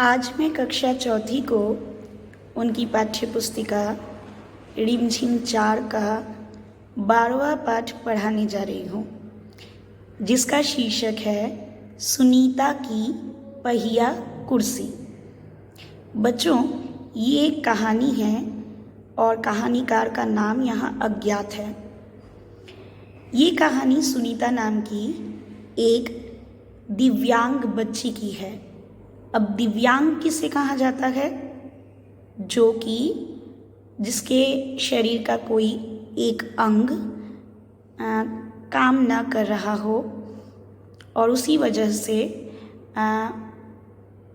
आज मैं कक्षा चौथी को उनकी पाठ्य पुस्तिका रिमझिम 4 का 12वां पाठ पढ़ाने जा रही हूँ, जिसका शीर्षक है सुनीता की पहिया कुर्सी। बच्चों, ये एक कहानी है और कहानीकार का नाम यहाँ अज्ञात है। ये कहानी सुनीता नाम की एक दिव्यांग बच्ची की है। अब दिव्यांग किसे कहा जाता है? जो कि जिसके शरीर का कोई एक अंग काम न कर रहा हो और उसी वजह से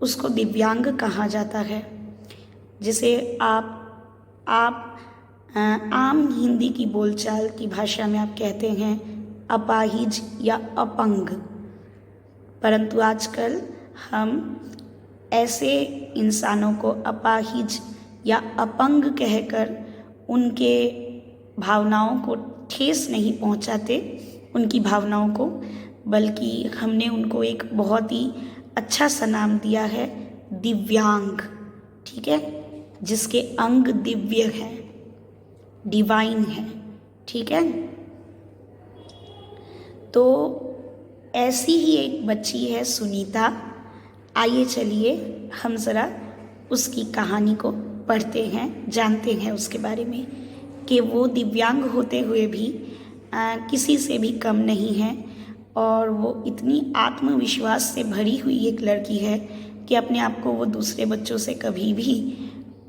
उसको दिव्यांग कहा जाता है, जिसे आप आम हिंदी की बोलचाल की भाषा में आप कहते हैं अपाहिज या अपंग। परंतु आजकल हम ऐसे इंसानों को अपाहिज या अपंग कहकर उनके भावनाओं को ठेस नहीं पहुंचाते, उनकी भावनाओं को, बल्कि हमने उनको एक बहुत ही अच्छा सा नाम दिया है, दिव्यांग। ठीक है, जिसके अंग दिव्य हैं, डिवाइन है। ठीक है, तो ऐसी ही एक बच्ची है सुनीता। आइए चलिए हम ज़रा उसकी कहानी को पढ़ते हैं, जानते हैं उसके बारे में कि वो दिव्यांग होते हुए भी किसी से भी कम नहीं है और वो इतनी आत्मविश्वास से भरी हुई एक लड़की है कि अपने आप को वो दूसरे बच्चों से कभी भी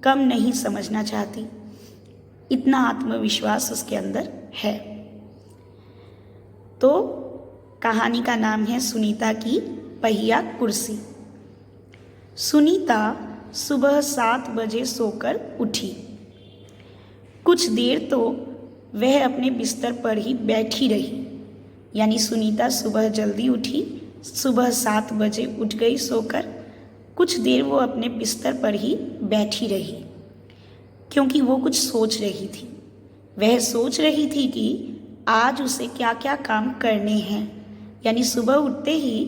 कम नहीं समझना चाहती। इतना आत्मविश्वास उसके अंदर है। तो कहानी का नाम है सुनीता की पहिया कुर्सी। सुनीता सुबह 7 बजे सोकर उठी। कुछ देर तो वह अपने बिस्तर पर ही बैठी रही। यानी सुनीता सुबह जल्दी उठी, सुबह 7 बजे उठ गई सोकर। कुछ देर वो अपने बिस्तर पर ही बैठी रही, क्योंकि वो कुछ सोच रही थी। वह सोच रही थी कि आज उसे क्या क्या काम करने हैं। यानी सुबह उठते ही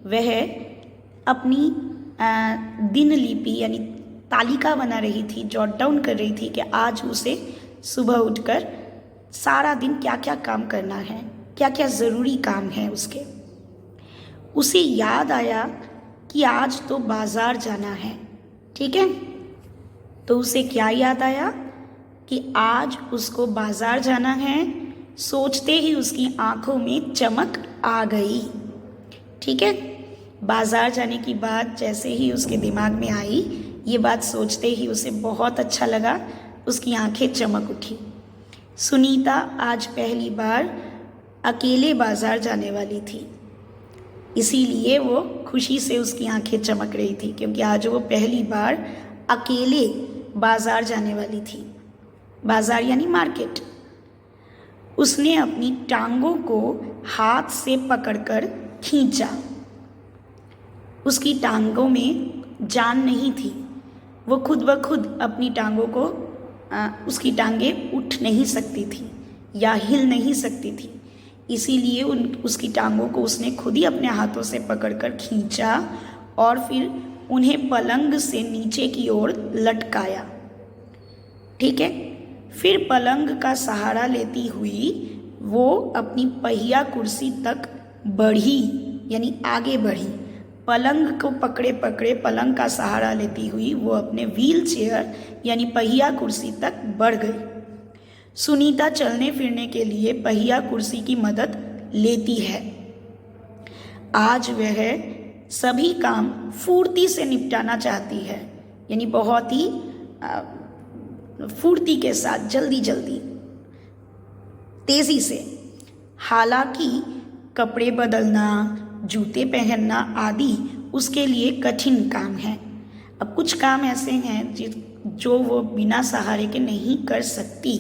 वह अपनी दिनलिपि यानी तालिका बना रही थी, जॉट डाउन कर रही थी कि आज उसे सुबह उठकर सारा दिन क्या क्या काम करना है, क्या क्या ज़रूरी काम है उसके। उसे याद आया कि आज तो बाज़ार जाना है। ठीक है, तो उसे क्या याद आया कि आज उसको बाज़ार जाना है। सोचते ही उसकी आंखों में चमक आ गई। ठीक है, बाज़ार जाने की बात जैसे ही उसके दिमाग में आई, ये बात सोचते ही उसे बहुत अच्छा लगा, उसकी आंखें चमक उठी। सुनीता आज पहली बार अकेले बाज़ार जाने वाली थी, इसीलिए वो खुशी से उसकी आंखें चमक रही थी, क्योंकि आज वो पहली बार अकेले बाज़ार जाने वाली थी। बाज़ार यानी मार्केट। उसने अपनी टांगों को हाथ से पकड़कर खींचा। उसकी टांगों में जान नहीं थी। वो खुद ब खुद अपनी टांगों को उसकी टांगें उठ नहीं सकती थी या हिल नहीं सकती थी, इसीलिए उसकी टांगों को उसने खुद ही अपने हाथों से पकड़कर खींचा और फिर उन्हें पलंग से नीचे की ओर लटकाया। ठीक है, फिर पलंग का सहारा लेती हुई वो अपनी पहिया कुर्सी तक बढ़ी, यानी आगे बढ़ी। पलंग को पकड़े पकड़े पलंग का सहारा लेती हुई वो अपने व्हील चेयर यानी पहिया कुर्सी तक बढ़ गई। सुनीता चलने फिरने के लिए पहिया कुर्सी की मदद लेती है। आज वह सभी काम फुर्ती से निपटाना चाहती है, यानी बहुत ही फुर्ती के साथ, जल्दी जल्दी, तेजी से। हालांकि कपड़े बदलना, जूते पहनना आदि उसके लिए कठिन काम है। अब कुछ काम ऐसे हैं जो वो बिना सहारे के नहीं कर सकती,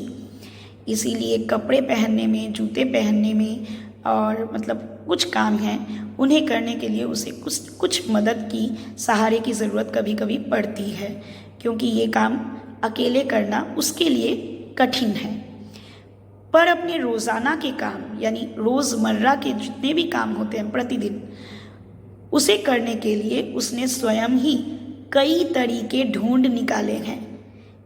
इसीलिए कपड़े पहनने में, जूते पहनने में और मतलब कुछ काम हैं, उन्हें करने के लिए उसे कुछ मदद की, सहारे की ज़रूरत कभी कभी पड़ती है, क्योंकि ये काम अकेले करना उसके लिए कठिन है। पर अपने रोज़ाना के काम यानी रोज़मर्रा के जितने भी काम होते हैं प्रतिदिन, उसे करने के लिए उसने स्वयं ही कई तरीके ढूंढ निकाले हैं,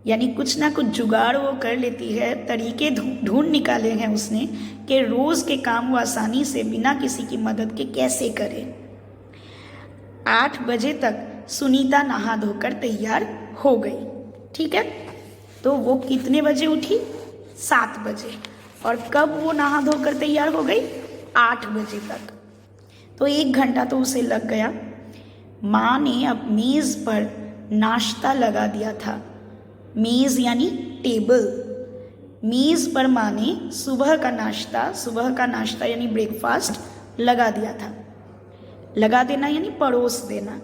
यानी कुछ ना कुछ जुगाड़ वो कर लेती है, तरीके ढूंढ निकाले हैं उसने कि रोज़ के काम वो आसानी से बिना किसी की मदद के कैसे करे। 8 बजे तक सुनीता नहा धोकर तैयार हो गई। ठीक है, तो वो कितने बजे उठी? 7 बजे। और कब वो नहा धोकर तैयार हो गई? 8 बजे तक। तो 1 घंटा तो उसे लग गया। माँ ने अब मेज़ पर नाश्ता लगा दिया था। मेज़ यानी टेबल। मेज़ पर माँ ने सुबह का नाश्ता यानी ब्रेकफास्ट लगा दिया था। लगा देना यानी परोस देना।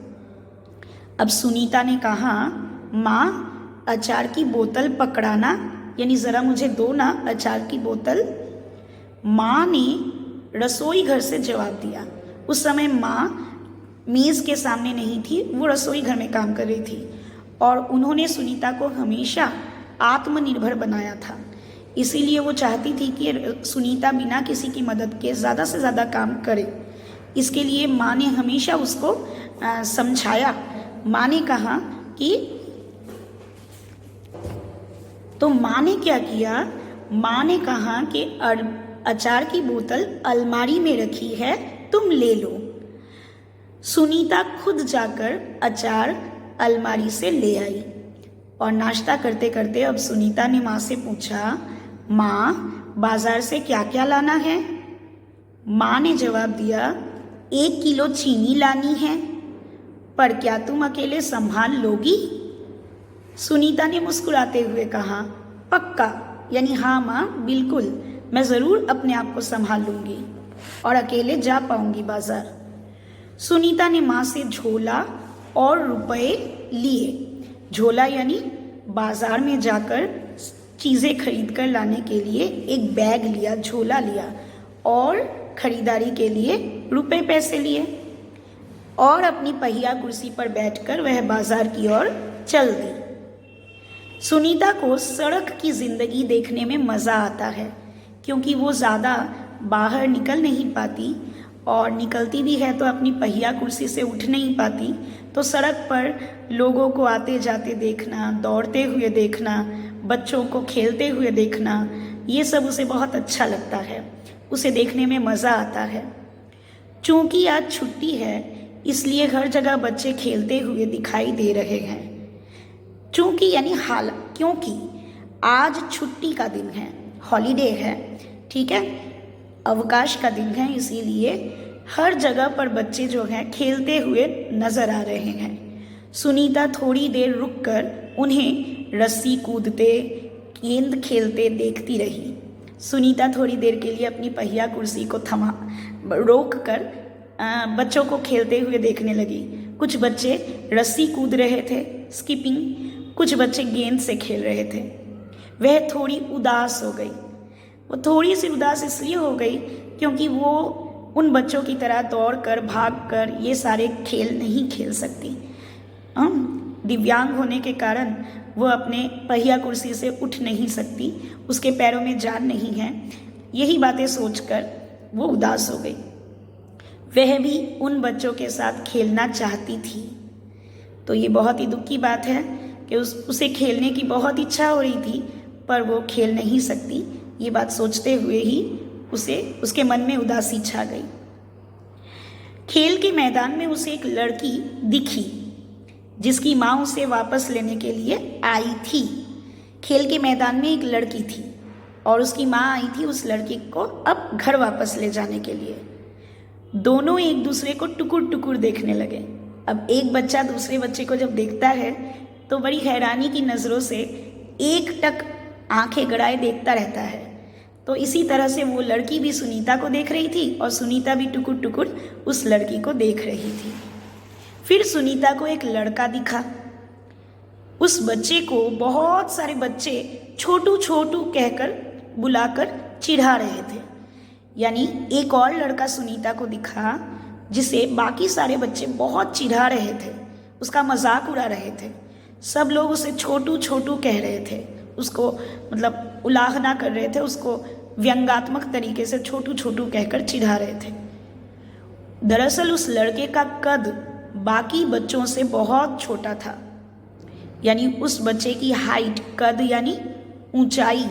अब सुनीता ने कहा, माँ अचार की बोतल पकड़ाना, यानी ज़रा मुझे दो ना अचार की बोतल। माँ ने रसोई घर से जवाब दिया। उस समय माँ मेज़ के सामने नहीं थी, वो रसोई घर में काम कर रही थी और उन्होंने सुनीता को हमेशा आत्मनिर्भर बनाया था। इसीलिए वो चाहती थी कि सुनीता बिना किसी की मदद के ज़्यादा से ज़्यादा काम करे। इसके लिए माँ ने हमेशा उसको समझाया। माँ ने कहा कि तो माँ ने क्या किया? माँ ने कहा कि अचार की बोतल अलमारी में रखी है, तुम ले लो। सुनीता खुद जाकर अचार अलमारी से ले आई और नाश्ता करते करते अब सुनीता ने माँ से पूछा, माँ बाजार से क्या क्या लाना है? माँ ने जवाब दिया, 1 किलो चीनी लानी है, पर क्या तुम अकेले संभाल लोगी? सुनीता ने मुस्कुराते हुए कहा, पक्का, यानी हाँ माँ बिल्कुल, मैं ज़रूर अपने आप को संभाल लूँगी और अकेले जा पाऊँगी बाज़ार। सुनीता ने माँ से झोला और रुपए लिए। झोला यानी बाज़ार में जाकर चीज़ें खरीद कर लाने के लिए एक बैग लिया, झोला लिया और खरीदारी के लिए रुपए पैसे लिए और अपनी पहिया कुर्सी पर बैठकर वह बाज़ार की ओर चल दी। सुनीता को सड़क की ज़िंदगी देखने में मज़ा आता है, क्योंकि वो ज़्यादा बाहर निकल नहीं पाती और निकलती भी है तो अपनी पहिया कुर्सी से उठ नहीं पाती। तो सड़क पर लोगों को आते जाते देखना, दौड़ते हुए देखना, बच्चों को खेलते हुए देखना, ये सब उसे बहुत अच्छा लगता है, उसे देखने में मज़ा आता है। चूँकि आज छुट्टी है इसलिए हर जगह बच्चे खेलते हुए दिखाई दे रहे हैं। चूँकि यानी क्योंकि आज छुट्टी का दिन है, हॉलीडे है, ठीक है, अवकाश का दिन है, इसीलिए हर जगह पर बच्चे जो हैं खेलते हुए नज़र आ रहे हैं। सुनीता थोड़ी देर रुककर उन्हें रस्सी कूदते, गेंद खेलते देखती रही। सुनीता थोड़ी देर के लिए अपनी पहिया कुर्सी को रोक कर बच्चों को खेलते हुए देखने लगी। कुछ बच्चे रस्सी कूद रहे थे, स्किपिंग, कुछ बच्चे गेंद से खेल रहे थे। वह थोड़ी उदास हो गई। वो थोड़ी सी उदास इसलिए हो गई क्योंकि वो उन बच्चों की तरह दौड़ कर, भाग कर ये सारे खेल नहीं खेल सकती। दिव्यांग होने के कारण वो अपने पहिया कुर्सी से उठ नहीं सकती, उसके पैरों में जान नहीं है। यही बातें सोचकर वो उदास हो गई। वह भी उन बच्चों के साथ खेलना चाहती थी। तो ये बहुत ही दुख की बात है कि उसे खेलने की बहुत इच्छा हो रही थी, पर वो खेल नहीं सकती। ये बात सोचते हुए ही उसके मन में उदासी छा गई। खेल के मैदान में उसे एक लड़की दिखी जिसकी माँ उसे वापस लेने के लिए आई थी। खेल के मैदान में एक लड़की थी और उसकी माँ आई थी उस लड़की को अब घर वापस ले जाने के लिए। दोनों एक दूसरे को टुकुर टुकुर देखने लगे। अब एक बच्चा दूसरे बच्चे को जब देखता है तो बड़ी हैरानी की नज़रों से एकटक आंखें गड़ाए देखता रहता है। तो इसी तरह से वो लड़की भी सुनीता को देख रही थी और सुनीता भी टुकुर टुकुर उस लड़की को देख रही थी। फिर सुनीता को एक लड़का दिखा। उस बच्चे को बहुत सारे बच्चे छोटू छोटू कहकर बुलाकर चिढ़ा रहे थे। यानी एक और लड़का सुनीता को दिखा जिसे बाकी सारे बच्चे बहुत चिढ़ा रहे थे, उसका मजाक उड़ा रहे थे। सब लोग उसे छोटू छोटू कह रहे थे, उसको मतलब उलाहना कर रहे थे, उसको व्यंग्यात्मक तरीके से छोटू छोटू कहकर चिढ़ा रहे थे। दरअसल उस लड़के का कद बाकी बच्चों से बहुत छोटा था, यानी उस बच्चे की हाइट, कद यानी ऊंचाई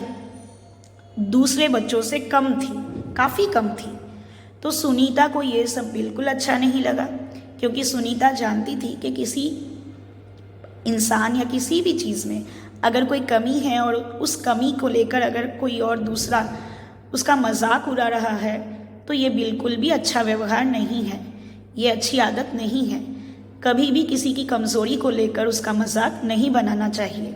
दूसरे बच्चों से कम थी, काफ़ी कम थी। तो सुनीता को ये सब बिल्कुल अच्छा नहीं लगा, क्योंकि सुनीता जानती थी कि किसी इंसान या किसी भी चीज़ में अगर कोई कमी है और उस कमी को लेकर अगर कोई और दूसरा उसका मजाक उड़ा रहा है तो ये बिल्कुल भी अच्छा व्यवहार नहीं है, ये अच्छी आदत नहीं है। कभी भी किसी की कमज़ोरी को लेकर उसका मजाक नहीं बनाना चाहिए।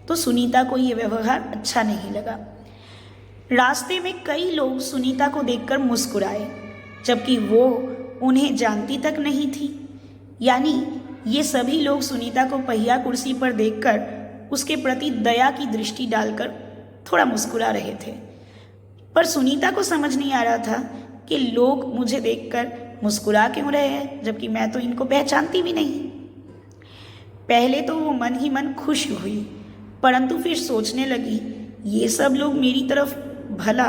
तो सुनीता को ये व्यवहार अच्छा नहीं लगा। रास्ते में कई लोग सुनीता को देखकर मुस्कुराए, जबकि वो उन्हें जानती तक नहीं थी। यानी ये सभी लोग सुनीता को पहिया कुर्सी पर देखकर उसके प्रति दया की दृष्टि डालकर थोड़ा मुस्कुरा रहे थे। पर सुनीता को समझ नहीं आ रहा था कि लोग मुझे देखकर मुस्कुरा क्यों रहे हैं, जबकि मैं तो इनको पहचानती भी नहीं। पहले तो वो मन ही मन खुश हुई, परंतु फिर सोचने लगी, ये सब लोग मेरी तरफ भला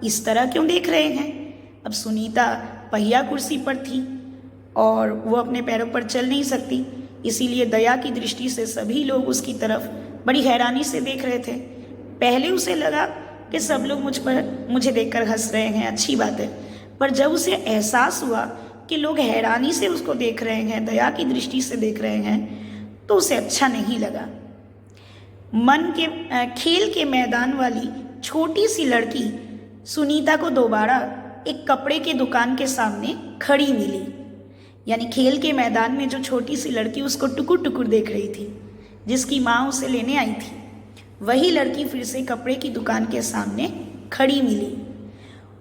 इस तरह क्यों देख रहे हैं। अब सुनीता पहिया कुर्सी पर थी और वो अपने पैरों पर चल नहीं सकती, इसीलिए दया की दृष्टि से सभी लोग उसकी तरफ बड़ी हैरानी से देख रहे थे। पहले उसे लगा कि सब लोग मुझे देखकर हंस रहे हैं, अच्छी बात है। पर जब उसे एहसास हुआ कि लोग हैरानी से उसको देख रहे हैं, दया की दृष्टि से देख रहे हैं, तो उसे अच्छा नहीं लगा। खेल के मैदान वाली छोटी सी लड़की सुनीता को दोबारा एक कपड़े के दुकान के सामने खड़ी मिली। यानी खेल के मैदान में जो छोटी सी लड़की उसको टुकुर टुकुर देख रही थी, जिसकी माँ उसे लेने आई थी, वही लड़की फिर से कपड़े की दुकान के सामने खड़ी मिली।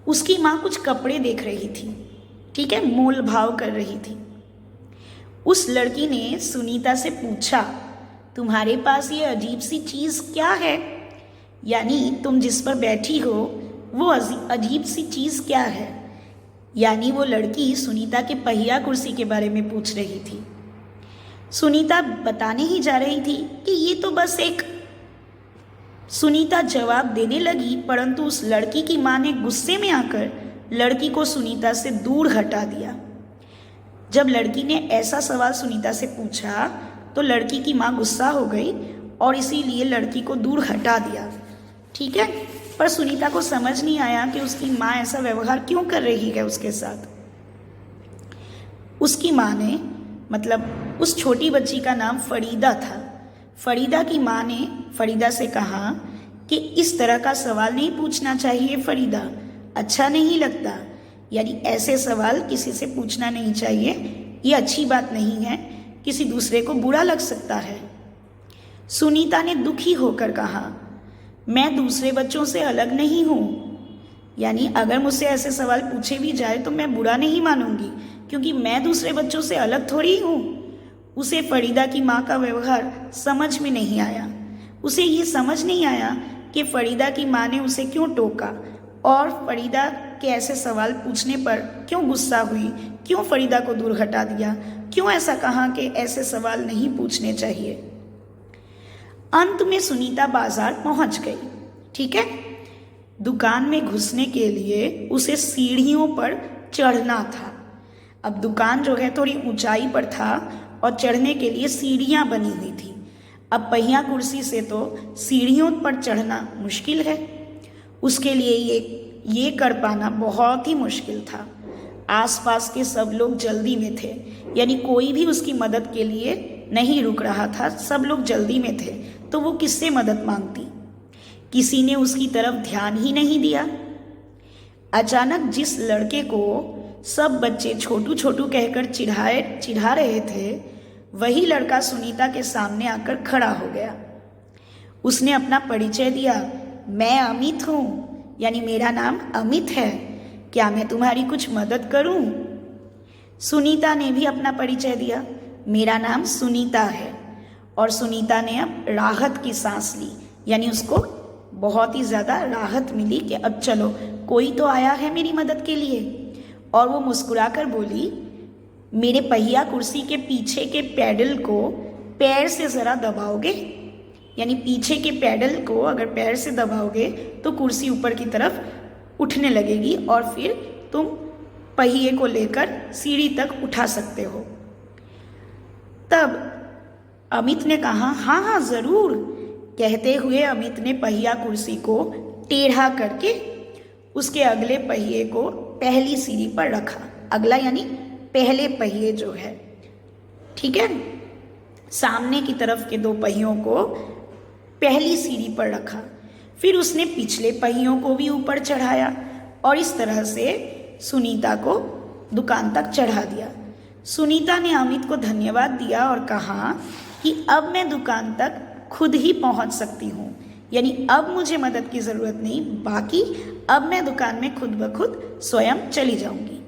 उसकी माँ कुछ कपड़े देख रही थी, ठीक है, मोल भाव कर रही थी। उस लड़की ने सुनीता से पूछा, तुम्हारे पास ये अजीब सी चीज़ क्या है? यानी तुम जिस पर बैठी हो वो अजीब सी चीज़ क्या है? यानी वो लड़की सुनीता के पहिया कुर्सी के बारे में पूछ रही थी। सुनीता बताने ही जा रही थी कि ये तो बस एक। सुनीता जवाब देने लगी, परंतु उस लड़की की माँ ने गुस्से में आकर लड़की को सुनीता से दूर हटा दिया। जब लड़की ने ऐसा सवाल सुनीता से पूछा तो लड़की की माँ गुस्सा हो गई और इसीलिए लड़की को दूर हटा दिया, ठीक है। पर सुनीता को समझ नहीं आया कि उसकी माँ ऐसा व्यवहार क्यों कर रही है उसके साथ। उसकी माँ ने, मतलब उस छोटी बच्ची का नाम फरीदा था। फरीदा की माँ ने फरीदा से कहा कि इस तरह का सवाल नहीं पूछना चाहिए फरीदा, अच्छा नहीं लगता। यानी ऐसे सवाल किसी से पूछना नहीं चाहिए, ये अच्छी बात नहीं है, किसी दूसरे को बुरा लग सकता है। सुनीता ने दुखी होकर कहा, मैं दूसरे बच्चों से अलग नहीं हूँ। यानी अगर मुझसे ऐसे सवाल पूछे भी जाए तो मैं बुरा नहीं मानूंगी, क्योंकि मैं दूसरे बच्चों से अलग थोड़ी हूँ। उसे फरीदा की माँ का व्यवहार समझ में नहीं आया। उसे ये समझ नहीं आया कि फरीदा की माँ ने उसे क्यों टोका और फरीदा के ऐसे सवाल पूछने पर क्यों गुस्सा हुई, क्यों फरीदा को दूर हटा दिया, क्यों ऐसा कहा कि ऐसे सवाल नहीं पूछने चाहिए। अंत में सुनीता बाजार पहुंच गई, ठीक है। दुकान में घुसने के लिए उसे सीढ़ियों पर चढ़ना था। अब दुकान जो है थोड़ी ऊंचाई पर था और चढ़ने के लिए सीढ़ियां बनी हुई थी। अब पहिया कुर्सी से तो सीढ़ियों पर चढ़ना मुश्किल है, उसके लिए ये कर पाना बहुत ही मुश्किल था। आसपास के सब लोग जल्दी में थे, यानी कोई भी उसकी मदद के लिए नहीं रुक रहा था, सब लोग जल्दी में थे, तो वो किससे मदद मांगती। किसी ने उसकी तरफ ध्यान ही नहीं दिया। अचानक जिस लड़के को सब बच्चे छोटू छोटू कहकर चिढ़ा रहे थे, वही लड़का सुनीता के सामने आकर खड़ा हो गया। उसने अपना परिचय दिया, मैं अमित हूँ, यानी मेरा नाम अमित है, क्या मैं तुम्हारी कुछ मदद करूँ? सुनीता ने भी अपना परिचय दिया, मेरा नाम सुनीता है। और सुनीता ने अब राहत की सांस ली, यानी उसको बहुत ही ज़्यादा राहत मिली कि अब चलो कोई तो आया है मेरी मदद के लिए। और वो मुस्कुराकर बोली, मेरे पहिया कुर्सी के पीछे के पैडल को पैर से ज़रा दबाओगे? यानी पीछे के पैडल को अगर पैर से दबाओगे तो कुर्सी ऊपर की तरफ उठने लगेगी और फिर तुम पहिए को लेकर सीढ़ी तक उठा सकते हो। अमित ने कहा, हाँ हाँ ज़रूर। कहते हुए अमित ने पहिया कुर्सी को टेढ़ा करके उसके अगले पहिए को पहली सीढ़ी पर रखा। अगला यानी पहले पहिए जो है, ठीक है, सामने की तरफ के 2 पहियों को पहली सीढ़ी पर रखा। फिर उसने पिछले पहियों को भी ऊपर चढ़ाया और इस तरह से सुनीता को दुकान तक चढ़ा दिया। सुनीता ने अमित को धन्यवाद दिया और कहा कि अब मैं दुकान तक खुद ही पहुंच सकती हूँ, यानी अब मुझे मदद की ज़रूरत नहीं, बाकी अब मैं दुकान में खुद ब खुद स्वयं चली जाऊंगी।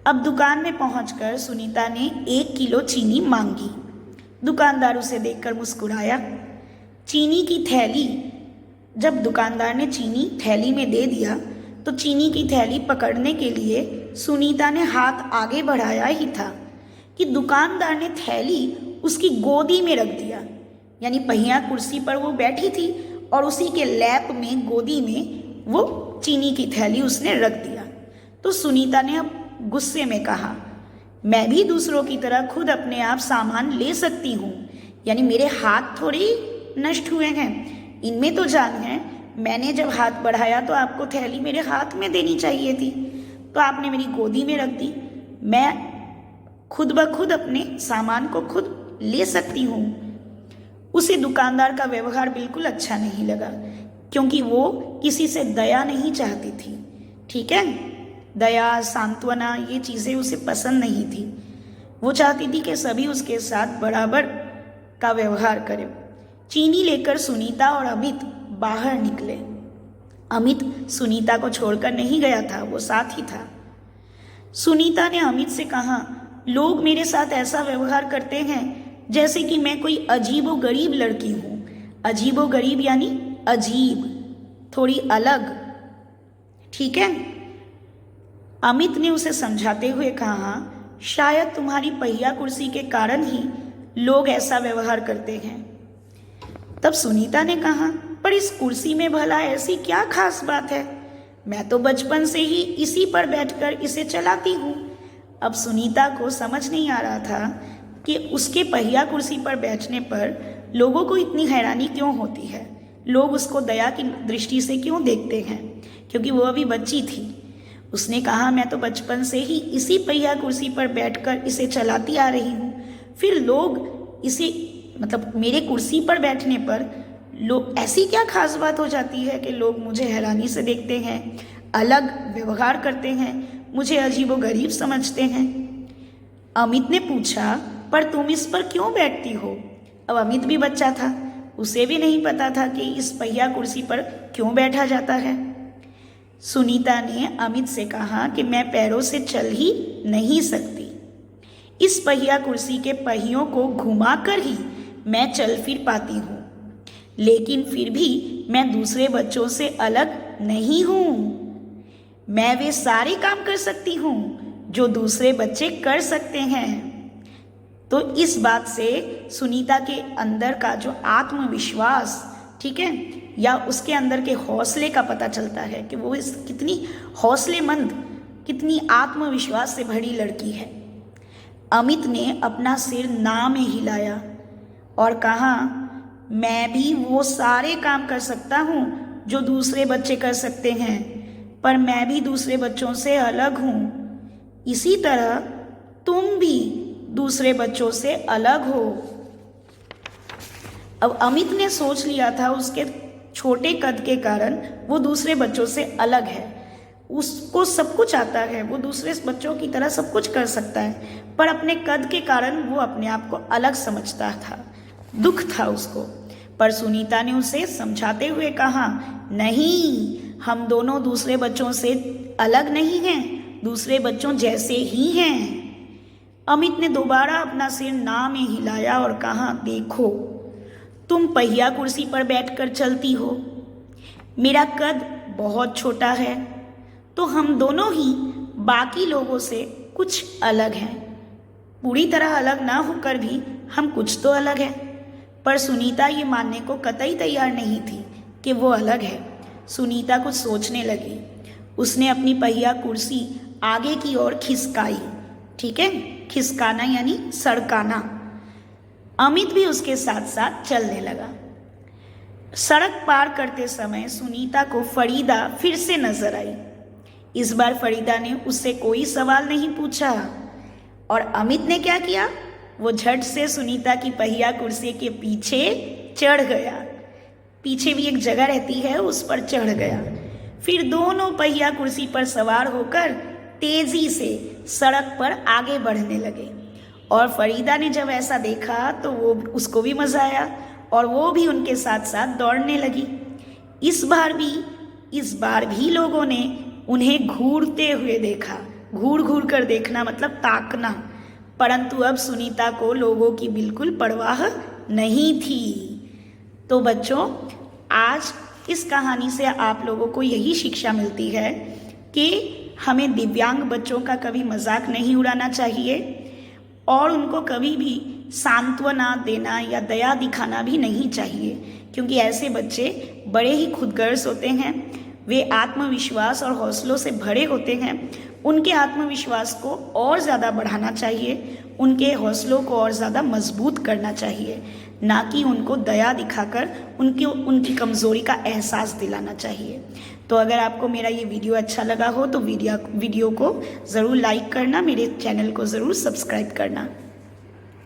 अब दुकान में पहुंचकर सुनीता ने 1 किलो चीनी मांगी। दुकानदार उसे देखकर मुस्कुराया। चीनी की थैली, जब दुकानदार ने चीनी थैली में दे दिया तो चीनी की थैली पकड़ने के लिए सुनीता ने हाथ आगे बढ़ाया ही था कि दुकानदार ने थैली उसकी गोदी में रख दिया। यानी पहिया कुर्सी पर वो बैठी थी और उसी के लैप में, गोदी में वो चीनी की थैली उसने रख दिया। तो सुनीता ने अब गुस्से में कहा, मैं भी दूसरों की तरह खुद अपने आप सामान ले सकती हूँ, यानी मेरे हाथ थोड़ी नष्ट हुए हैं, इनमें तो जान है। मैंने जब हाथ बढ़ाया तो आपको थैली मेरे हाथ में देनी चाहिए थी, तो आपने मेरी गोदी में रख दी। मैं खुद ब खुद अपने सामान को खुद ले सकती हूँ। उसे दुकानदार का व्यवहार बिल्कुल अच्छा नहीं लगा, क्योंकि वो किसी से दया नहीं चाहती थी, ठीक है। दया, सांत्वना, ये चीज़ें उसे पसंद नहीं थी। वो चाहती थी कि सभी उसके साथ बराबर का व्यवहार करें। चीनी लेकर सुनीता और अमित बाहर निकले। अमित सुनीता को छोड़कर नहीं गया था, वो साथ ही था। सुनीता ने अमित से कहा, लोग मेरे साथ ऐसा व्यवहार करते हैं जैसे कि मैं कोई अजीबो गरीब लड़की हूँ। अजीबो गरीब यानी अजीब, थोड़ी अलग, ठीक है। अमित ने उसे समझाते हुए कहा, शायद तुम्हारी पहिया कुर्सी के कारण ही लोग ऐसा व्यवहार करते हैं। तब सुनीता ने कहा, पर इस कुर्सी में भला ऐसी क्या खास बात है? मैं तो बचपन से ही इसी पर बैठकर इसे चलाती हूँ। अब सुनीता को समझ नहीं आ रहा था कि उसके पहिया कुर्सी पर बैठने पर लोगों को इतनी हैरानी क्यों होती है, लोग उसको दया की दृष्टि से क्यों देखते हैं, क्योंकि वो अभी बच्ची थी। उसने कहा, मैं तो बचपन से ही इसी पहिया कुर्सी पर बैठकर इसे चलाती आ रही हूँ, फिर लोग इसे, मतलब मेरे कुर्सी पर बैठने पर लोग, ऐसी क्या खास बात हो जाती है कि लोग मुझे हैरानी से देखते हैं, अलग व्यवहार करते हैं, मुझे अजीबोगरीब समझते हैं। अमित ने पूछा, पर तुम इस पर क्यों बैठती हो? अब अमित भी बच्चा था, उसे भी नहीं पता था कि इस पहिया कुर्सी पर क्यों बैठा जाता है। सुनीता ने अमित से कहा कि मैं पैरों से चल ही नहीं सकती, इस पहिया कुर्सी के पहियों को घुमाकर ही मैं चल फिर पाती हूँ, लेकिन फिर भी मैं दूसरे बच्चों से अलग नहीं हूँ। मैं वे सारे काम कर सकती हूँ जो दूसरे बच्चे कर सकते हैं। तो इस बात से सुनीता के अंदर का जो आत्मविश्वास, ठीक है, या उसके अंदर के हौसले का पता चलता है कि वो इस कितनी हौसलेमंद, कितनी आत्मविश्वास से भरी लड़की है। अमित ने अपना सिर ना में हिलाया और कहा, मैं भी वो सारे काम कर सकता हूँ जो दूसरे बच्चे कर सकते हैं, पर मैं भी दूसरे बच्चों से अलग हूँ। इसी तरह तुम भी दूसरे बच्चों से अलग हो। अब अमित ने सोच लिया था उसके छोटे कद के कारण वो दूसरे बच्चों से अलग है, उसको सब कुछ आता है, वो दूसरे बच्चों की तरह सब कुछ कर सकता है, पर अपने कद के कारण वो अपने आप को अलग समझता था, दुख था उसको। पर सुनीता ने उसे समझाते हुए कहा, नहीं, हम दोनों दूसरे बच्चों से अलग नहीं हैं, दूसरे बच्चों जैसे ही हैं। अमित ने दोबारा अपना सिर ना में हिलाया और कहा, देखो, तुम पहिया कुर्सी पर बैठकर चलती हो, मेरा कद बहुत छोटा है, तो हम दोनों ही बाकी लोगों से कुछ अलग हैं। पूरी तरह अलग ना होकर भी हम कुछ तो अलग हैं। पर सुनीता ये मानने को कतई तैयार नहीं थी कि वो अलग है। सुनीता कुछ सोचने लगी। उसने अपनी पहिया कुर्सी आगे की ओर खिसकाई, ठीक है, खिसकाना यानी सड़काना। अमित भी उसके साथ साथ चलने लगा। सड़क पार करते समय सुनीता को फरीदा फिर से नजर आई। इस बार फरीदा ने उससे कोई सवाल नहीं पूछा और अमित ने क्या किया, वो झट से सुनीता की पहिया कुर्सी के पीछे चढ़ गया। पीछे भी एक जगह रहती है, उस पर चढ़ गया। फिर दोनों पहिया कुर्सी पर सवार होकर तेजी से सड़क पर आगे बढ़ने लगे। और फरीदा ने जब ऐसा देखा तो वो उसको भी मजा आया और वो भी उनके साथ साथ दौड़ने लगी। इस बार भी लोगों ने उन्हें घूरते हुए देखा। घूर घूर कर देखना मतलब ताकना। परंतु अब सुनीता को लोगों की बिल्कुल परवाह नहीं थी। तो बच्चों, आज इस कहानी से आप लोगों को यही शिक्षा मिलती है कि हमें दिव्यांग बच्चों का कभी मजाक नहीं उड़ाना चाहिए और उनको कभी भी सांत्वना देना या दया दिखाना भी नहीं चाहिए, क्योंकि ऐसे बच्चे बड़े ही खुदगर्ज होते हैं। वे आत्मविश्वास और हौसलों से भरे होते हैं। उनके आत्मविश्वास को और ज़्यादा बढ़ाना चाहिए, उनके हौसलों को और ज़्यादा मजबूत करना चाहिए, ना कि उनको दया दिखाकर उनकी कमज़ोरी का एहसास दिलाना चाहिए। तो अगर आपको मेरा ये वीडियो अच्छा लगा हो तो वीडियो को ज़रूर लाइक करना, मेरे चैनल को ज़रूर सब्सक्राइब करना।